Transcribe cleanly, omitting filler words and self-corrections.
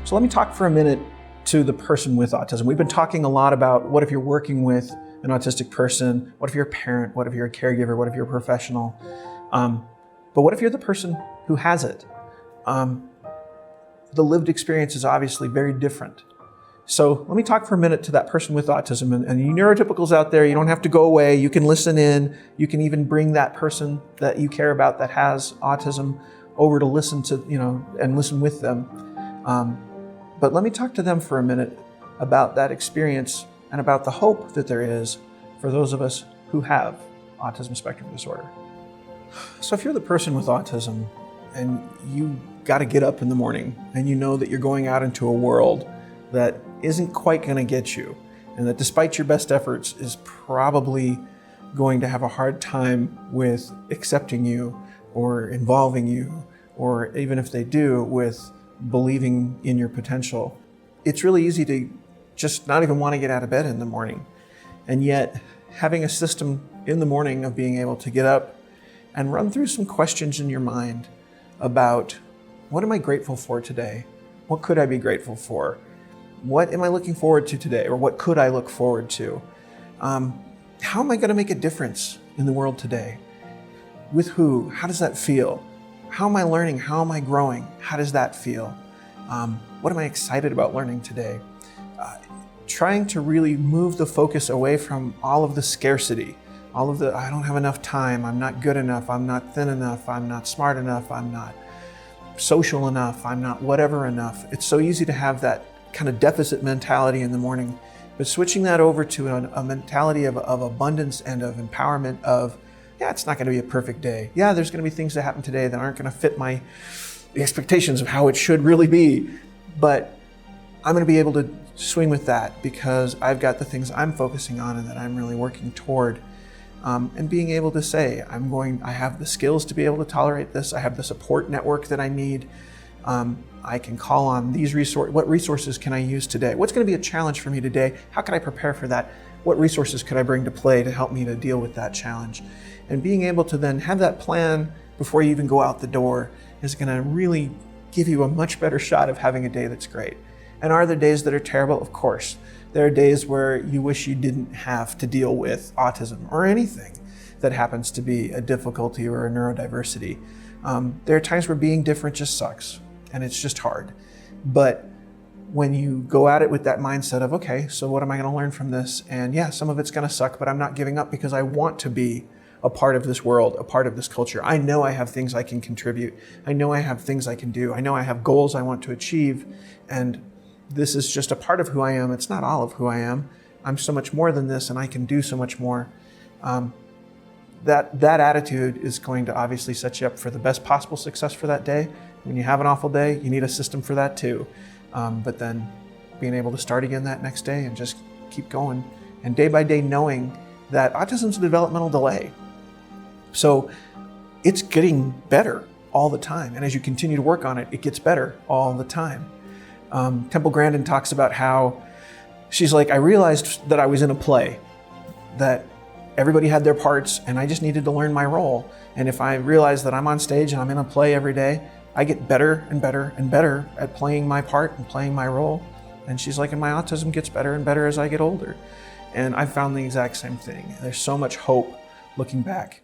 So let me talk for a minute to the person with autism. We've been talking a lot about what if you're working with an autistic person, what if you're a parent, what if you're a caregiver, what if you're a professional, but what if you're the person who has it? The lived experience is obviously very different. So let me talk for a minute to that person with autism, and you neurotypicals out there, you don't have to go away, you can listen in, you can even bring that person that you care about that has autism over to listen to, and listen with them. But let me talk to them for a minute about that experience and about the hope that there is for those of us who have autism spectrum disorder. So if you're the person with autism and you got to get up in the morning and you know that you're going out into a world that isn't quite going to get you, and that despite your best efforts is probably going to have a hard time with accepting you or involving you, or even if they do, with believing in your potential, it's really easy to just not even want to get out of bed in the morning. And yet having a system in the morning of being able to get up and run through some questions in your mind about, what am I grateful for today? What could I be grateful for? What am I looking forward to today? Or what could I look forward to? How am I going to make a difference in the world today? With who? How does that feel? How am I learning? How am I growing? How does that feel? What am I excited about learning today? Trying to really move the focus away from all of the scarcity, all of the, I don't have enough time, I'm not good enough, I'm not thin enough, I'm not smart enough, I'm not social enough, I'm not whatever enough. It's so easy to have that kind of deficit mentality in the morning, but switching that over to a mentality of abundance and of empowerment of, yeah, it's not going to be a perfect day. Yeah, there's going to be things that happen today that aren't going to fit my expectations of how it should really be, but I'm going to be able to swing with that because I've got the things I'm focusing on and that I'm really working toward. And being able to say, I have the skills to be able to tolerate this. I have the support network that I need. I can call on these resources. What resources can I use today? What's going to be a challenge for me today? How can I prepare for that? What resources could I bring to play to help me to deal with that challenge? And being able to then have that plan before you even go out the door is going to really give you a much better shot of having a day that's great. And are there days that are terrible? Of course. There are days where you wish you didn't have to deal with autism or anything that happens to be a difficulty or a neurodiversity. There are times where being different just sucks and it's just hard. But when you go at it with that mindset of, okay, so what am I going to learn from this? And yeah, some of it's going to suck, but I'm not giving up because I want to be a part of this world, a part of this culture. I know I have things I can contribute. I know I have things I can do. I know I have goals I want to achieve. And this is just a part of who I am. It's not all of who I am. I'm so much more than this and I can do so much more. That attitude is going to obviously set you up for the best possible success for that day. When you have an awful day, you need a system for that too. But then being able to start again that next day and just keep going. And day by day knowing that autism is a developmental delay. So it's getting better all the time. And as you continue to work on it, it gets better all the time. Temple Grandin talks about how she's like, I realized that I was in a play, that everybody had their parts and I just needed to learn my role. And if I realize that I'm on stage and I'm in a play every day, I get better and better and better at playing my part and playing my role. And she's like, and my autism gets better and better as I get older. And I found the exact same thing. There's so much hope looking back.